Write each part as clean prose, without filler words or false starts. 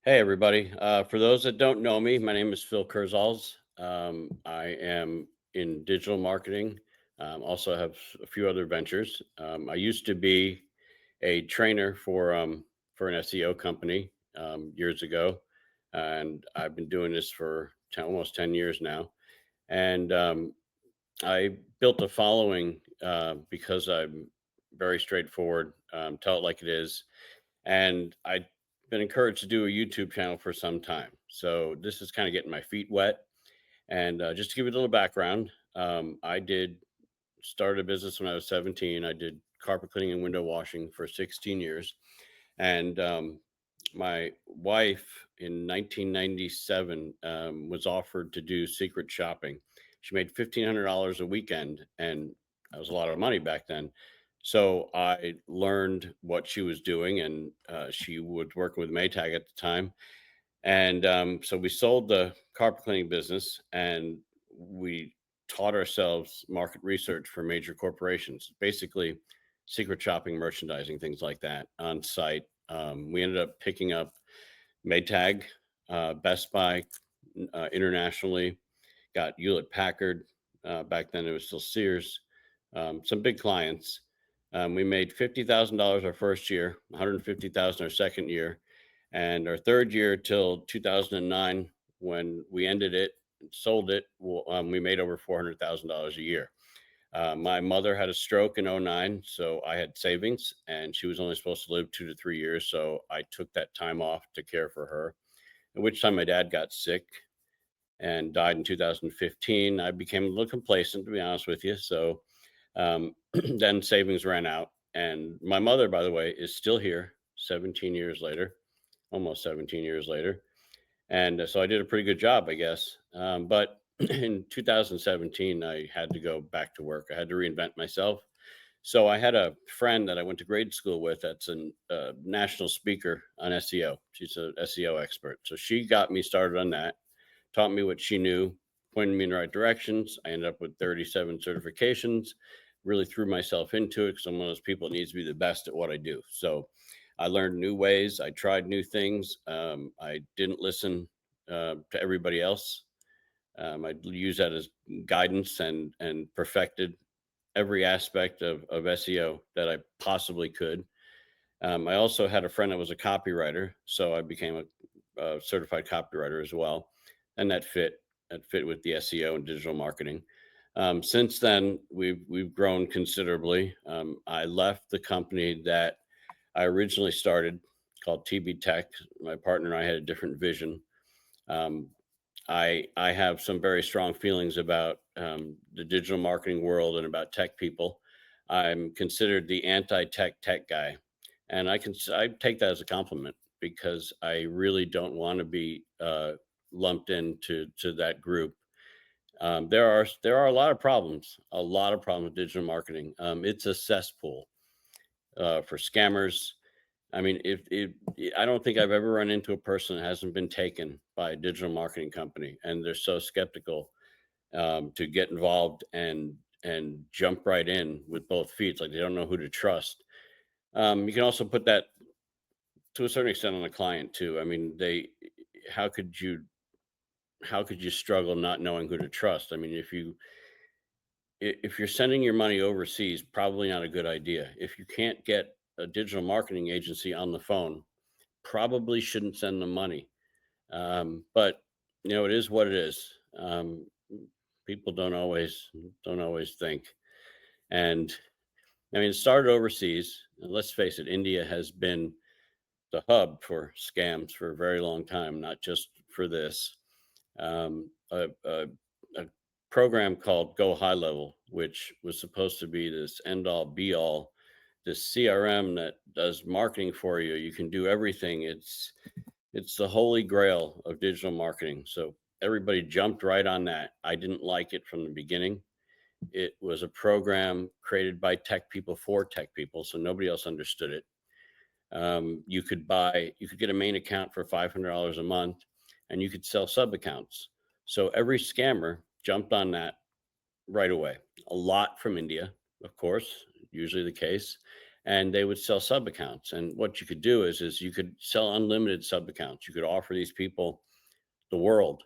Hey, everybody. For those that don't know me, my name is Phil Kurzals. I am in digital marketing. Also have a few other ventures. I used to be a trainer for an SEO company years ago, and I've been doing this for almost 10 years now. And I built a following because I'm very straightforward, tell it like it is, and I've been encouraged to do a YouTube channel for some time. So this is kind of getting my feet wet. And just to give you a little background, I did start a business when I was 17. I did carpet cleaning and window washing for 16 years. And my wife in 1997 was offered to do secret shopping. She made $1,500 a weekend, and that was a lot of money back then. So I learned what she was doing, and she was working with Maytag at the time. And so we sold the carpet cleaning business, and we taught ourselves market research for major corporations, basically secret shopping, merchandising, things like that on site. We ended up picking up Maytag, Best Buy internationally, got Hewlett Packard. Back then, it was still Sears. Some big clients. We made $50,000 our first year, 150,000 our second year, and our third year till 2009, when we ended it, sold it. We made over $400,000 a year. My mother had a stroke in '09, so I had savings, and she was only supposed to live 2 to 3 years. So I took that time off to care for her. At which time my dad got sick and died in 2015. I became a little complacent, to be honest with you. So then savings ran out. And my mother, by the way, is still here 17 years later, almost 17 years later. And so I did a pretty good job, I guess. But in 2017, I had to go back to work. I had to reinvent myself. So I had a friend that I went to grade school with that's a national speaker on SEO. She's an SEO expert. So she got me started on that, taught me what she knew, pointed me in the right directions. I ended up with 37 certifications, really threw myself into it because I'm one of those people that needs to be the best at what I do. So I learned new ways. I tried new things. I didn't listen to everybody else. I use that as guidance and perfected every aspect of SEO that I possibly could. I also had a friend that was a copywriter, so I became a certified copywriter as well, and that fit with the SEO and digital marketing. Since then, we've grown considerably. I left the company that I originally started, called TB Tech. My partner and I had a different vision. Um, I have some very strong feelings about the digital marketing world and about tech people. I'm considered the anti-tech guy, and I take that as a compliment because I really don't want to be lumped into that group. There are a lot of problems with digital marketing. It's a cesspool for scammers. I mean, I don't think I've ever run into a person that hasn't been taken by a digital marketing company, and they're so skeptical to get involved and jump right in with both feet. It's like they don't know who to trust. You can also put that to a certain extent on the client too. I mean, they how could you how could you struggle not knowing who to trust? I mean, if you're sending your money overseas, probably not a good idea. If you can't get a digital marketing agency on the phone, probably shouldn't send them money. But it is what it is. People don't always think. And I mean, it started overseas. And let's face it, India has been the hub for scams for a very long time, not just for this. A program called Go High Level, which was supposed to be this end all be all, this CRM that does marketing for you. You can do everything. It's the holy grail of digital marketing. So everybody jumped right on that. I didn't like it from the beginning. It was a program created by tech people for tech people, so nobody else understood it. You could get a main account for $500 a month, and you could sell sub accounts. So every scammer jumped on that right away. A lot from India, of course, usually the case, and they would sell sub accounts. And what you could do is you could sell unlimited sub accounts. You could offer these people the world,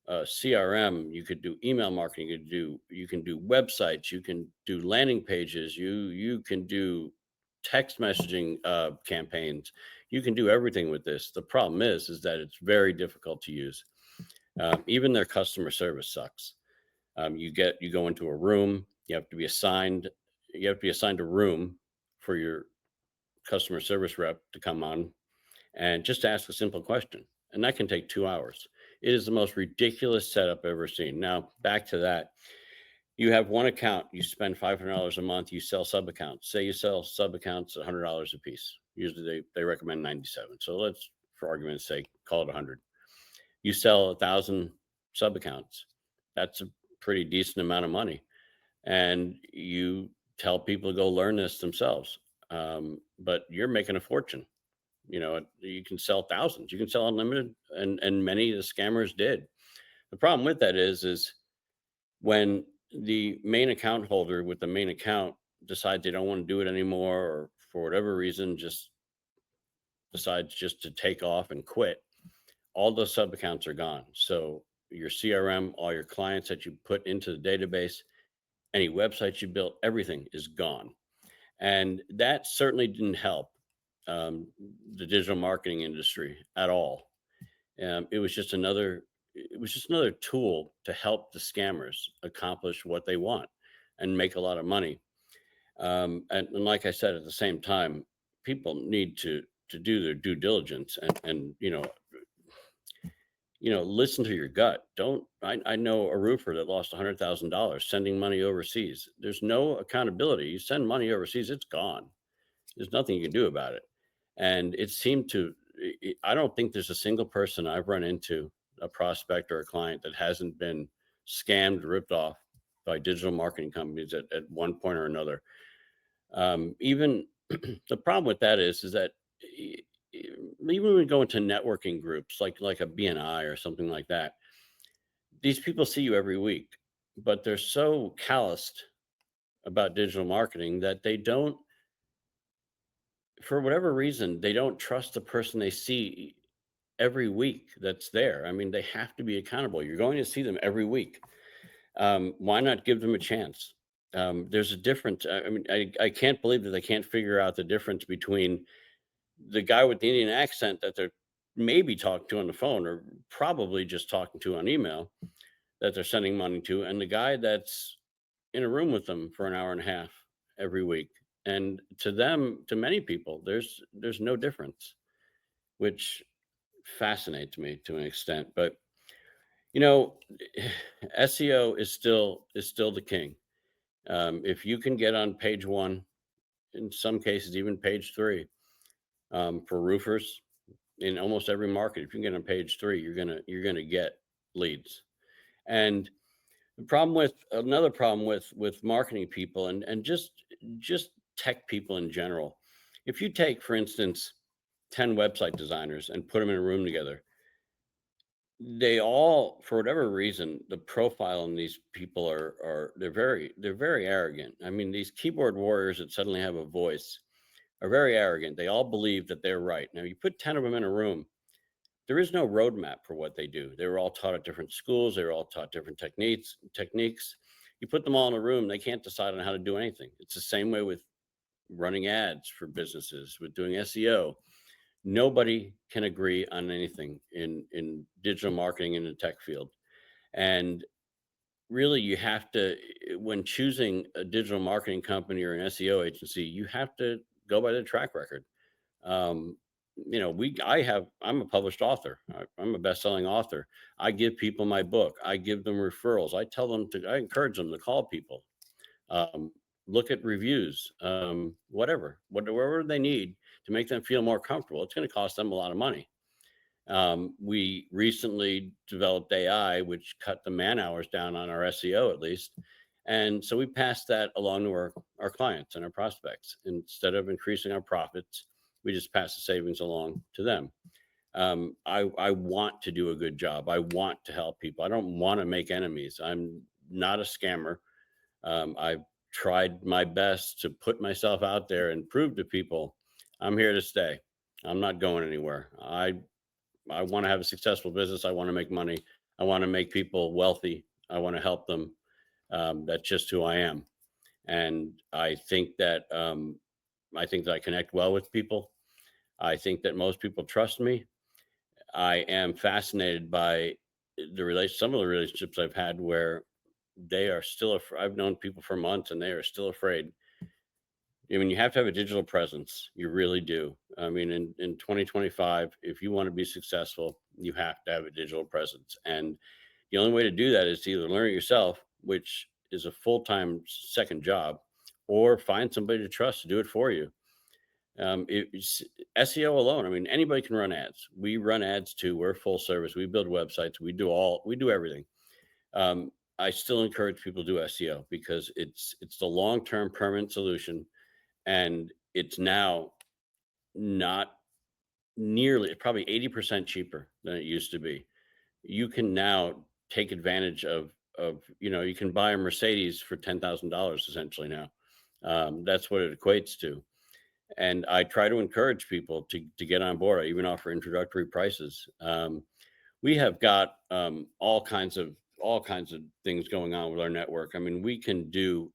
CRM. You could do email marketing. You can do websites. You can do landing pages. You can do text messaging campaigns. You can do everything with this. The problem is that it's very difficult to use. Even their customer service sucks. You go into a room. You have to be assigned a room for your customer service rep to come on and just ask a simple question. And that can take 2 hours. It is the most ridiculous setup I've ever seen. Now, back to that. You have one account, you spend $500 a month, you sell sub accounts. Say you sell sub accounts $100 a piece. Usually they recommend 97. So let's, for argument's sake, call it 100. You sell 1,000 sub accounts. That's a pretty decent amount of money. And you tell people to go learn this themselves. But you're making a fortune. You can sell thousands, you can sell unlimited, and many of the scammers did. The problem with that is when the main account holder with the main account decides they don't want to do it anymore, or for whatever reason just decides just to take off and quit, all those sub accounts are gone. So your CRM, all your clients that you put into the database, any websites you built, everything is gone. And that certainly didn't help um, the digital marketing industry at all. It was just another tool to help the scammers accomplish what they want and make a lot of money. And like I said, at the same time, people need to do their due diligence and listen to your gut. Don't I know a roofer that lost $100,000 sending money overseas. There's no accountability. You send money overseas, it's gone. There's nothing you can do about it. And it seemed to, I don't think there's a single person I've run into, a prospect or a client, that hasn't been scammed, ripped off by digital marketing companies at one point or another. Even the problem with that is that even when we go into networking groups like a BNI or something like that, these people see you every week, but they're so calloused about digital marketing that they don't, for whatever reason, they don't trust the person they see every week that's there. I mean, they have to be accountable. You're going to see them every week. Why not give them a chance? There's a difference. I mean, I can't believe that they can't figure out the difference between the guy with the Indian accent that they're maybe talking to on the phone, or probably just talking to on email, that they're sending money to, and the guy that's in a room with them for an hour and a half every week. And to them, to many people, there's no difference, which fascinates me to an extent. But you know, SEO is still the king. If you can get on page one, in some cases even page three, for roofers in almost every market, if you can get on page three, you're gonna get leads. And another problem with marketing people and just tech people in general. If you take, for instance, 10 website designers and put them in a room together, they all, for whatever reason, the profile in these people are they're very arrogant. I mean, these keyboard warriors that suddenly have a voice are very arrogant. They all believe that they're right. Now you put 10 of them in a room, there is no roadmap for what they do. They were all taught at different schools, they were all taught different techniques. You put them all in a room, they can't decide on how to do anything. It's the same way with running ads for businesses, with doing SEO. Nobody can agree on anything in digital marketing in the tech field. And really, you have to, when choosing a digital marketing company or an SEO agency, you have to go by the track record. um, I'm a published author. I'm a best-selling author. I give people my book, I give them referrals, I encourage them to call people, um, look at reviews, whatever they need to make them feel more comfortable. It's going to cost them a lot of money. We recently developed AI, which cut the man hours down on our SEO at least. And so we passed that along to our clients and our prospects. Instead of increasing our profits, we just pass the savings along to them. I want to do a good job. I want to help people. I don't want to make enemies. I'm not a scammer. I've tried my best to put myself out there and prove to people I'm here to stay. I'm not going anywhere. I want to have a successful business. I want to make money. I want to make people wealthy. I want to help them. That's just who I am. And I think that I connect well with people. I think that most people trust me. I am fascinated by some of the relationships I've had where they are still. I've known people for months and they are still afraid. I mean, you have to have a digital presence. You really do. I mean, in 2025, if you want to be successful, you have to have a digital presence. And the only way to do that is to either learn it yourself, which is a full time second job, or find somebody to trust to do it for you. It's SEO alone. I mean, anybody can run ads. We run ads too. We're full service. We build websites. We do everything. I still encourage people to do SEO because it's the long term permanent solution, and it's now not nearly probably 80% cheaper than it used to be. You can now take advantage of you can buy a Mercedes for $10,000 essentially now. That's what it equates to. And I try to encourage people to get on board. I even offer introductory prices. We have got all kinds of things going on with our network. I mean, we can do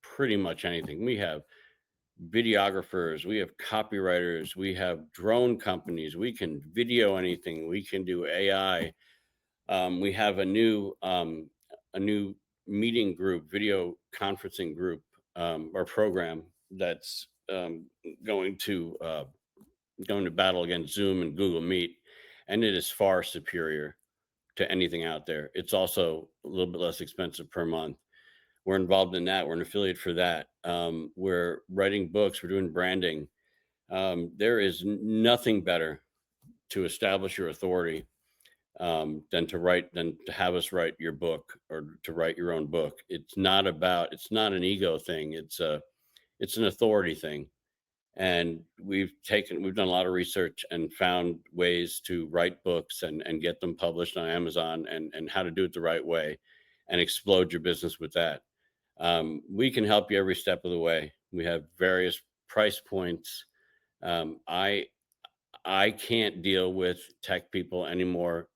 pretty much anything. We have videographers, we have copywriters, we have drone companies, we can video anything, we can do AI. We have a new meeting group, video conferencing group, or program that's going to going to battle against Zoom and Google Meet, and it is far superior to anything out there. It's also a little bit less expensive per month. We're involved in that. We're an affiliate for that. We're writing books. We're doing branding. There is nothing better to establish your authority than to have us write your book or to write your own book. It's not an ego thing. It's an authority thing. And we've done a lot of research and found ways to write books and get them published on Amazon and how to do it the right way and explode your business with that. We can help you every step of the way. We have various price points. Um, I I can't deal with tech people any more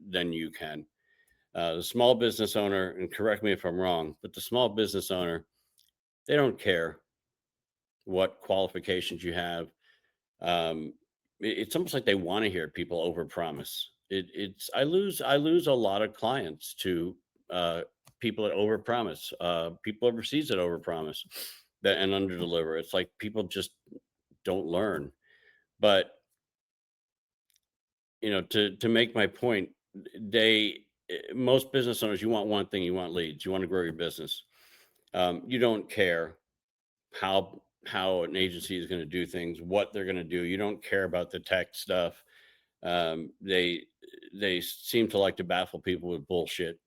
than you can. The small business owner, and correct me if I'm wrong, but the small business owner, they don't care what qualifications you have. It's almost like they want to hear people overpromise. I lose a lot of clients to uh, people that overpromise, people overseas that overpromise that and underdeliver. It's like people just don't learn. But to make my point, most business owners, you want one thing, you want leads, you want to grow your business. You don't care how an agency is going to do things, what they're going to do. You don't care about the tech stuff. They seem to like to baffle people with bullshit.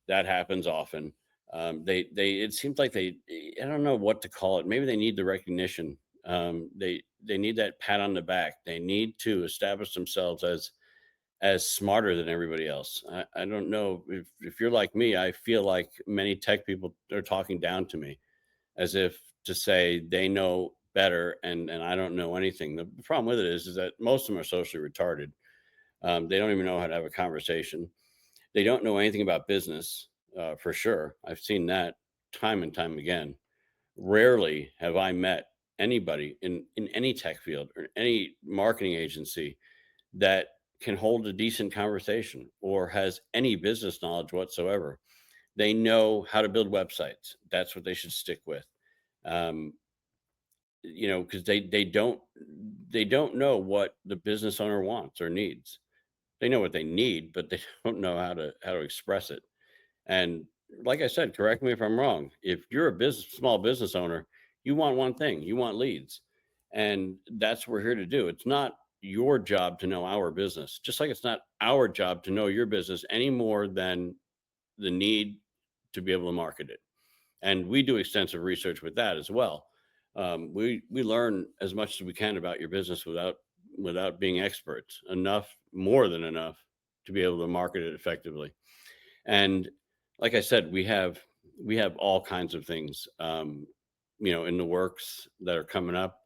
That happens often. They it seems like I don't know what to call it. Maybe they need the recognition. They need that pat on the back. They need to establish themselves as smarter than everybody else. I don't know if you're like me. I feel like many tech people are talking down to me as if to say they know better and I don't know anything. The problem with it is that most of them are socially retarded. They don't even know how to have a conversation. They don't know anything about business, for sure. I've seen that time and time again. Rarely have I met anybody in any tech field or any marketing agency that can hold a decent conversation or has any business knowledge whatsoever. They know how to build websites. That's what they should stick with. Um, because they don't know what the business owner wants or needs. They know what they need, but they don't know how to express it. And like I said, correct me if I'm wrong. If you're a small business owner, you want one thing, you want leads. And that's what we're here to do. It's not your job to know our business, just like it's not our job to know your business any more than the need to be able to market it. And we do extensive research with that as well. We learn as much as we can about your business without being experts, enough, more than enough, to be able to market it effectively. And like I said, we have we have all kinds of things, in the works that are coming up.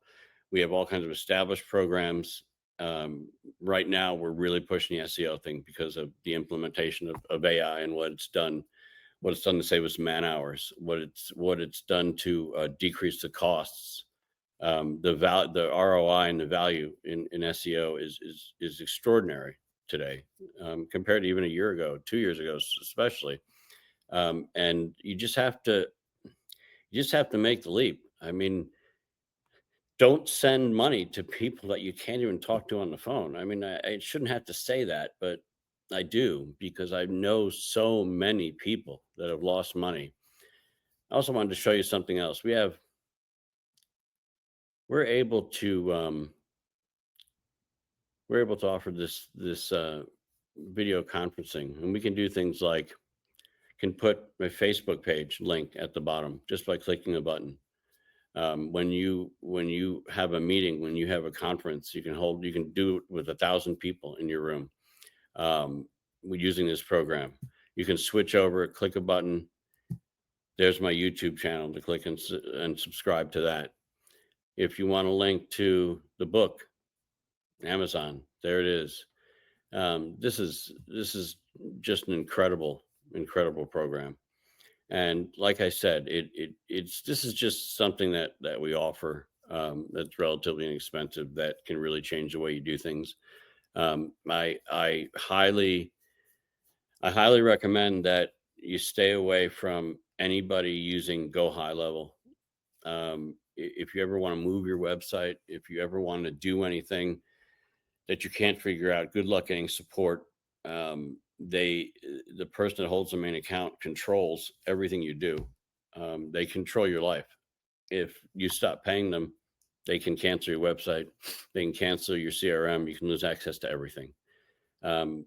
We have all kinds of established programs. Um, right now, we're really pushing the SEO thing because of the implementation of AI and what it's done to save us man hours, what it's done to decrease the costs. The ROI and the value in SEO is extraordinary today, compared to even a year ago, 2 years ago, especially. And you just have to make the leap. I mean, don't send money to people that you can't even talk to on the phone. I mean, I shouldn't have to say that, but I do because I know so many people that have lost money. I also wanted to show you something else. We're able to we're able to offer this video conferencing, and we can do things like can put my Facebook page link at the bottom just by clicking a button. When you have a meeting, when you have a conference, you can do it with 1,000 people in your room. We're using this program. You can switch over, click a button. There's my YouTube channel to click and subscribe to that. If you want a link to the book, Amazon, there it is. This is just an incredible program. And like I said, it's this is just something that we offer, that's relatively inexpensive, that can really change the way you do things. I highly recommend that you stay away from anybody using Go High Level. If you ever want to move your website, if you ever want to do anything that you can't figure out, good luck getting support. The person that holds the main account controls everything you do. They control your life. If you stop paying them, they can cancel your website. They can cancel your CRM. You can lose access to everything. Um,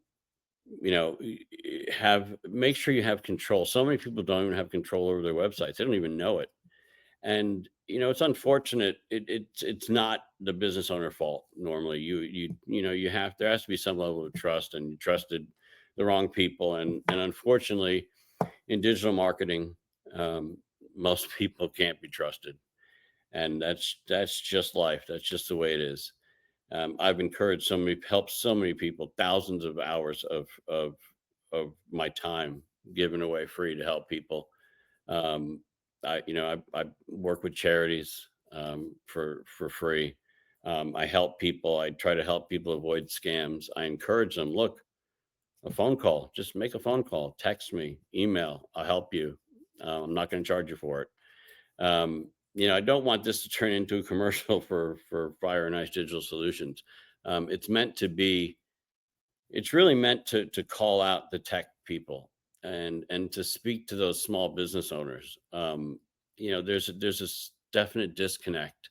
have make sure you have control. So many people don't even have control over their websites. They don't even know it. And it's unfortunate. It's not the business owner fault. Normally, you have there has to be some level of trust, and you trusted the wrong people. And unfortunately, in digital marketing, um, most people can't be trusted, and that's just life. That's just the way it is. I've encouraged helped so many people, thousands of hours of my time given away free to help people. um, I work with charities, for free. I help people. I try to help people avoid scams. I encourage them. Look, a phone call. Just make a phone call. Text me. Email. I'll help you. I'm not going to charge you for it. I don't want this to turn into a commercial for Fire and Ice Digital Solutions. It's meant to be. It's really meant to call out the tech people and to speak to those small business owners. There's this definite disconnect,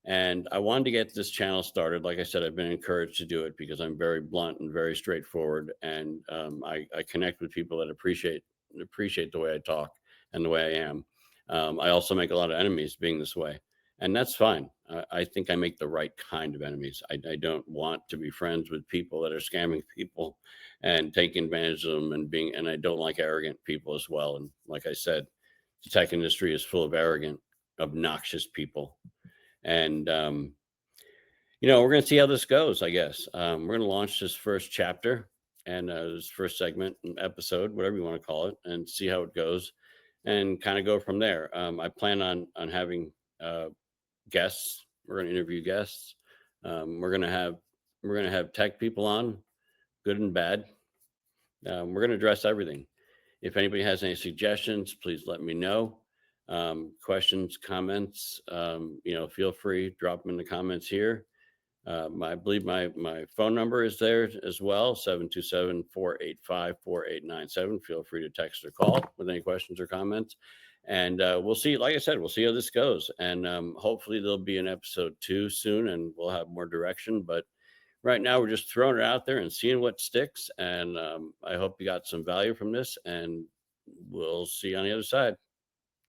and I wanted to get this channel started. Like I said, I've been encouraged to do it because I'm very blunt and very straightforward, and I connect with people that appreciate the way I talk and the way I am. I also make a lot of enemies being this way, and that's fine. I think I make the right kind of enemies. I don't want to be friends with people that are scamming people and taking advantage of them, and I don't like arrogant people as well. And like I said, the tech industry is full of arrogant, obnoxious people. And we're going to see how this goes. I guess we're going to launch this first chapter and this first segment, episode, whatever you want to call it, and see how it goes, and kind of go from there. I plan on having guests. We're going to interview guests. We're going to have tech people on, good and bad. We're going to address everything. If anybody has any suggestions, please let me know. Questions, comments, feel free, drop them in the comments here. I believe my phone number is there as well, 727-485-4897. Feel free to text or call with any questions or comments. And we'll see, like I said, we'll see how this goes. And hopefully there'll be an episode 2 soon, and we'll have more direction. But right now we're just throwing it out there and seeing what sticks. And I hope you got some value from this, and we'll see you on the other side.